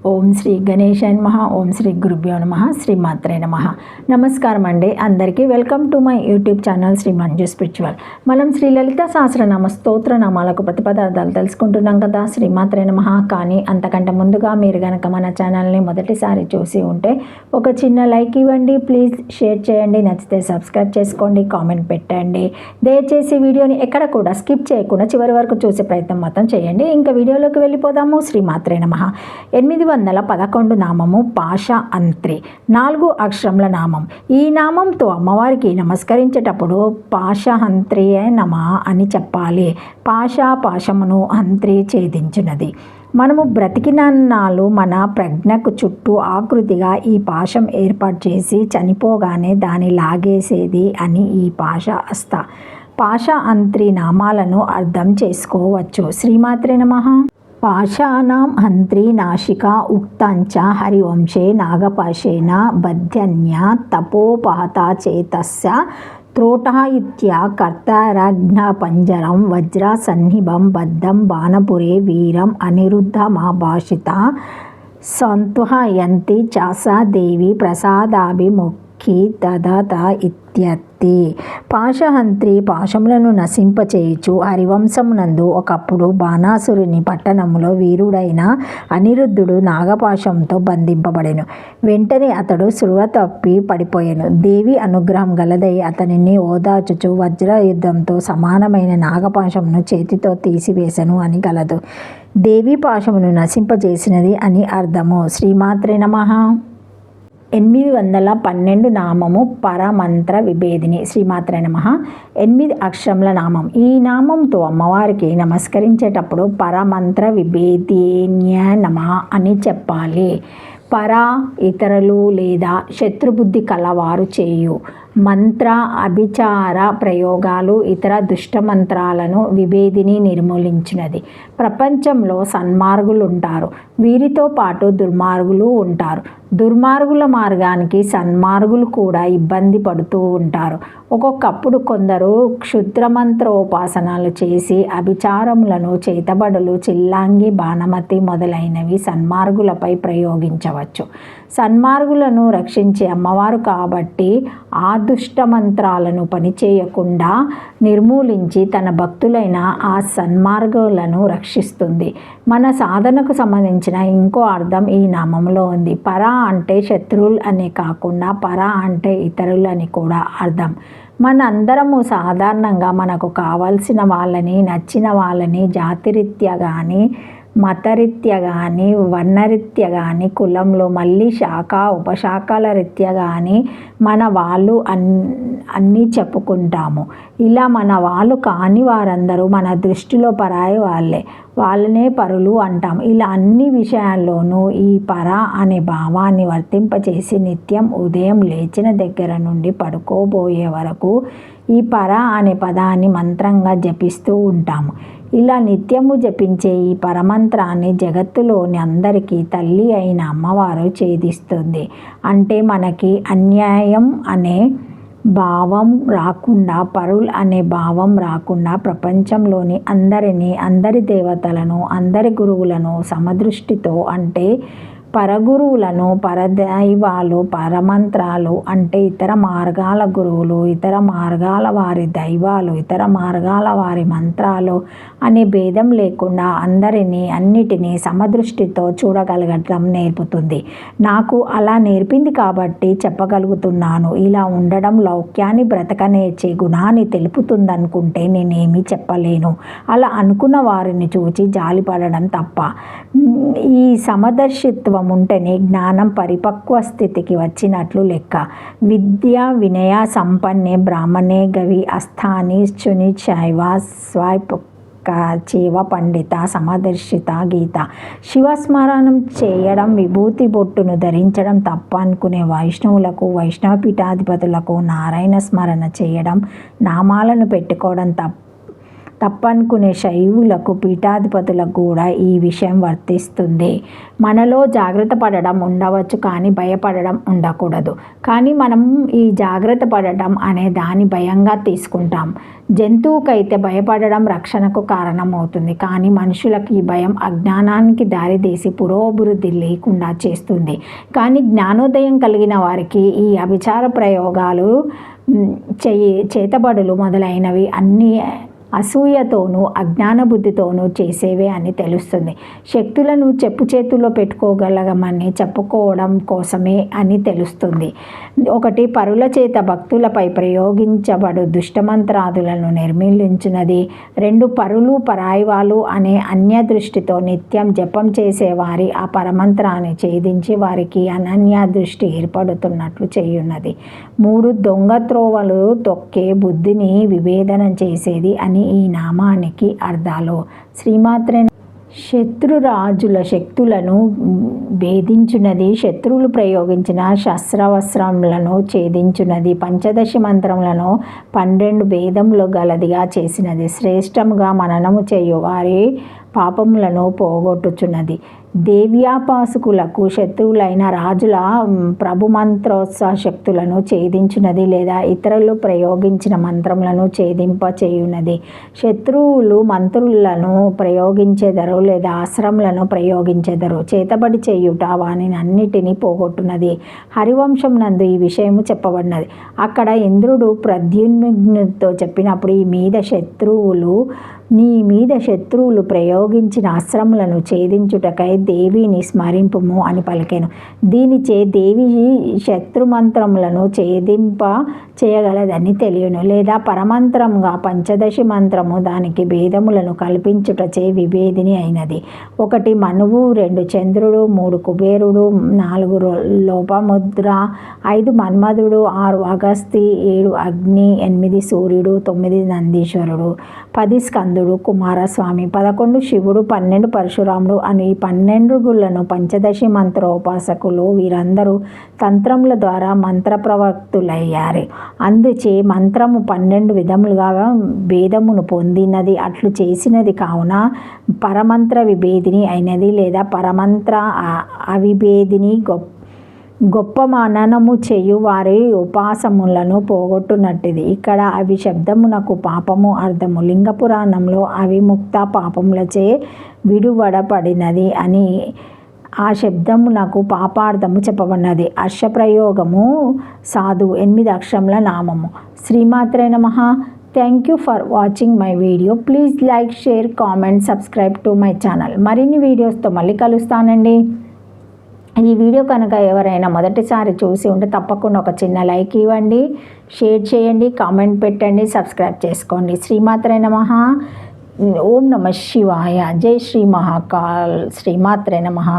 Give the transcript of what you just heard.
ఓం శ్రీ గణేశాయ నమః. ఓం శ్రీ గురుభ్యో నమః. శ్రీ మాత్రే నమః. నమస్కారం అండి అందరికీ. Welcome to my YouTube channel Shri Manju spiritual. మనం శ్రీ లలిత సహస్రనామ స్తోత్ర నామాలకు ప్రతిపదార్థాలు తెలుసుకుంటున్నాం కదా, శ్రీ మాత్రే నమః. కానీ అంతకంటే ముందుగా మీరు కనుక మన ఛానల్ని మొదటిసారి చూసి ఉంటే ఒక చిన్న లైక్ ఇవ్వండి ప్లీజ్, షేర్ చేయండి, నచ్చితే సబ్స్క్రైబ్ చేసుకోండి, కామెంట్ పెట్టండి. దయచేసి వీడియోని ఎక్కడ కూడా స్కిప్ చేయకుండా చివరి వరకు చూసే ప్రయత్నం మాత్రం చేయండి. ఇంకా వీడియోలోకి వెళ్ళిపోదాము. శ్రీ మాత్రే నమః. 811 నామము పాశ అంత్రి, 4 అక్షరముల నామం. ఈ నామంతో అమ్మవారికి నమస్కరించేటప్పుడు పాశహంత్రియే నమ అని చెప్పాలి. పాశమును హంత్రి ఛేదించినది. మనము బ్రతికినన్నాళ్ళు మన ప్రజ్ఞకు చుట్టూ ఆకృతిగా ఈ పాశం ఏర్పాటు చేసి చనిపోగానే దాన్ని లాగేసేది అని ఈ పాశ అంత్రి నామాలను అర్థం చేసుకోవచ్చు. శ్రీమాత్రే నమః. పాశానాం హంత్రి నాశికా ఉక్తంచ హరివంశే నాగపాశేన బధ్యన్య తపోపహత చేతస్య త్రోటః ఇత్యా కర్తారఘ్నపంజరం వజ్రసన్నిభం బద్ధం బాణపురే వీరం అనిరుద్ధమాభాషిత సంతుహయంతి చాసా దేవి ప్రసాదాభిముఖి దదత ఇత్యర్థి. పాశహంత్రి పాశములను నశింపచేయుచు హరివంశమునందు ఒకప్పుడు బాణాసురుని పట్టణములో వీరుడైన అనిరుద్ధుడు నాగపాశంతో బంధింపబడెను. వెంటనే అతడు స్పృహ తప్పి పడిపోయెను. దేవి అనుగ్రహం గలదై అతనిని ఓదార్చుచు వజ్రయుద్ధంతో సమానమైన నాగపాశమును చేతితో తీసివేసెను అని గలదు. దేవి పాశమును నశింపజేసినది అని అర్థము. శ్రీమాత్రే నమః. 812 నామము పరమంత్ర విభేదిని. శ్రీమాత్రే నమః. 8 అక్షరముల నామం. ఈ నామంతో అమ్మవారికి నమస్కరించేటప్పుడు పరమంత్ర విభేదిన్య నమ అని చెప్పాలి. ఇతరులు లేదా శత్రుబుద్ధి కలవారు చేయు మంత్ర అభిచార ప్రయోగాలు ఇతర దుష్టమంత్రాలను విభేదిని నిర్మూలించినది. ప్రపంచంలో సన్మార్గులు ఉంటారు, వీరితో పాటు దుర్మార్గులు ఉంటారు. దుర్మార్గుల మార్గానికి సన్మార్గులు కూడా ఇబ్బంది పడుతూ ఉంటారు. ఒక్కొక్కప్పుడు కొందరు క్షుద్రమంత్రోపాసనలు చేసి అభిచారములను, చేతబడులు, చిల్లాంగి, బాణమతి మొదలైనవి సన్మార్గులపై ప్రయోగించవచ్చు. సన్మార్గులను రక్షించే అమ్మవారు కాబట్టి ఆ దుష్టమంత్రాలను పనిచేయకుండా నిర్మూలించి తన భక్తులైన ఆ సన్మార్గులను రక్షిస్తుంది. మన సాధనకు సంబంధించిన ఇంకో అర్థం ఈ నామంలో ఉంది. పర అంటే శత్రువులు అనే కాకుండా పర అంటే ఇతరులు అని కూడా అర్థం. మనందరము సాధారణంగా మనకు కావాల్సిన వాళ్ళని, నచ్చిన వాళ్ళని జాతిరీత్యా కానీ, మతరీత్యా కానీ, వర్ణరీత్యా కానీ, కులంలో మళ్ళీ శాఖ ఉపశాఖల రీత్యా కానీ మన వాళ్ళు అన్నీ చెప్పుకుంటాము. ఇలా మన వాళ్ళు కాని వారందరూ మన దృష్టిలో పరాయి వాళ్ళనే పరులు అంటాం. ఇలా అన్ని విషయాల్లోనూ ఈ పర అనే భావాన్ని వర్తింపచేసి నిత్యం ఉదయం లేచిన దగ్గర నుండి పడుకోబోయే వరకు ఈ పర అనే పదాన్ని మంత్రంగా జపిస్తూ ఉంటాము. ఇలా నిత్యము జపించే ఈ పరమంత్రాన్ని జగత్తులోని అందరికీ తల్లి అయిన అమ్మవారు ఛేదిస్తుంది. అంటే మనకి అన్యాయం అనే భావం రాకుండా, పరుల్ అనే భావం రాకుండా ప్రపంచంలోని అందరినీ, అందరి దేవతలను, అందరి గురువులను సమదృష్టితో, అంటే పరగురువులను, పరదైవాలు, పరమంత్రాలు అంటే ఇతర మార్గాల గురువులు, ఇతర మార్గాల వారి దైవాలు, ఇతర మార్గాల వారి మంత్రాలు అనే భేదం లేకుండా అందరినీ, అన్నిటినీ సమదృష్టితో చూడగలగటం నేర్పుతుంది. నాకు అలా నేర్పింది కాబట్టి చెప్పగలుగుతున్నాను. ఇలా ఉండడం లౌక్యాన్ని బ్రతకనేర్చే గుణాన్ని తెలుపుతుందనుకుంటే నేనేమీ చెప్పలేను. అలా అనుకున్న వారిని చూచి జాలిపడడం తప్ప. ఈ సమదర్శిత్వం ఉంటేనే జ్ఞానం పరిపక్వ స్థితికి వచ్చినట్లు లెక్క. విద్య వినయ సంపన్నే బ్రాహ్మణే గవి అస్థాని శుని శైవ స్వైపచేవ పండిత సమదర్శిత గీత. శివస్మరణం చేయడం, విభూతి బొట్టును ధరించడం తప్ప అనుకునే వైష్ణవులకు, వైష్ణవ పీఠాధిపతులకు నారాయణ స్మరణ చేయడం, నామాలను పెట్టుకోవడం తప్పనుకునే శైవులకు పీఠాధిపతులకు కూడా ఈ విషయం వర్తిస్తుంది. మనలో జాగ్రత్త పడడం ఉండవచ్చు, కానీ భయపడడం ఉండకూడదు. కానీ మనం ఈ జాగ్రత్త పడడం అనే దాన్ని భయంగా తీసుకుంటాం. జంతువుకైతే భయపడడం రక్షణకు కారణమవుతుంది, కానీ మనుషులకు ఈ భయం అజ్ఞానానికి దారితీసి పురోభివృద్ధి లేకుండా చేస్తుంది. కానీ జ్ఞానోదయం కలిగిన వారికి ఈ అభిచార ప్రయోగాలు, చేతబడులు మొదలైనవి అన్నీ అసూయతోనూ అజ్ఞాన బుద్ధితోనూ చేసేవే అని తెలుస్తుంది. శక్తులను చెప్పు చేతుల్లో పెట్టుకోగలగమని చెప్పుకోవడం కోసమే అని తెలుస్తుంది. 1 పరుల చేత భక్తులపై ప్రయోగించబడు దుష్టమంత్రాదులను నిర్మూలించున్నది. 2 పరులు పరాయివాళ్ళు అనే అన్య దృష్టితో నిత్యం జపం చేసేవారి ఆ పరమంత్రాన్ని ఛేదించి వారికి అనన్య దృష్టి ఏర్పడుతున్నట్లు చేయున్నది. 3 దొంగ త్రోవలు తొక్కే బుద్ధిని విభేదనం చేసేది అని ఈ నామానికి అర్థాలు. శ్రీమాత్రే శత్రురాజుల శక్తులను భేదించున్నది. శత్రువులు ప్రయోగించిన శస్త్రవస్త్రములను ఛేదించున్నది. 15 మంత్రములను 12 వేదములు గలదిగా చేసినది. శ్రేష్టముగా మననము చేయు వారి పాపములను పోగొట్టుచున్నది. దేవ్యాపాసకులకు శత్రువులైన రాజుల ప్రభుమంత్రోత్సాహ శక్తులను ఛేదించున్నది, లేదా ఇతరులు ప్రయోగించిన మంత్రములను ఛేదింపచేయున్నది. శత్రువులు మంత్రులను ప్రయోగించెదరు, లేదా అస్త్రములను ప్రయోగించెదరు. చేతబడి చేయుట వానిని అన్నిటినీ పోగొట్టున్నది. హరివంశం నందు ఈ విషయము చెప్పబడినది. అక్కడ ఇంద్రుడు ప్రద్యుమ్నునితో చెప్పినప్పుడు, నీ మీద శత్రువులు ప్రయోగించిన అస్త్రములను ఛేదించుటకై దేవిని స్మరింపుము అని పలికెను. దీనిచే దేవి శత్రుమంత్రములను ఛేదింప చేయగలదని తెలియను, లేదా పరమంత్రంగా 15 మంత్రము దానికి భేదములను కల్పించుటచే విభేదిని అయినది. 1 మనువు, 2 చంద్రుడు, 3 కుబేరుడు, 4 లోపముద్ర, 5 మన్మధుడు, 6 అగస్తి, 7 అగ్ని, 8 సూర్యుడు, 9 నందీశ్వరుడు, 10 స్కందుడు కుమారస్వామి, 11 శివుడు, 12 పరశురాముడు అని 12 గుళ్లను 15 మంత్రోపాసకులు. వీరందరూ తంత్రముల ద్వారా మంత్ర ప్రవక్తులయ్యారు. అందుచే మంత్రము 12 విధములుగా భేదమును పొందినది. అట్లు చేసినది కావున పరమంత్ర విభేదిని అయినది, లేదా పరమంత్ర అవిభేదిని. గొప్ప మననము చేయు వారి ఉపాసములను పోగొట్టునట్టిది. ఇక్కడ అవి శబ్దమునకు పాపము అర్థము. లింగ పురాణంలో అవిముక్త పాపములచే విడువడపడినది అని ఆ శబ్దమునకు పాపార్థము చెప్పబడినది. హర్షప్రయోగము సాధు 8 అక్షరముల నామము. శ్రీమాత్రే నమః. Thank you for watching my video. Please like, share, comment, subscribe to my channel. మరిన్ని వీడియోస్తో మళ్ళీ కలుస్తానండి. ఈ వీడియో కనుక ఎవరైనా మొదటిసారి చూసి ఉంటే తప్పకుండా ఒక చిన్న లైక్ ఇవ్వండి, షేర్ చేయండి, కామెంట్ పెట్టండి, సబ్స్క్రైబ్ చేసుకోండి. శ్రీమాత్రే నమః. ఓం నమః శివాయ. జై శ్రీ మహాకాల్. శ్రీమాత్రే నమః.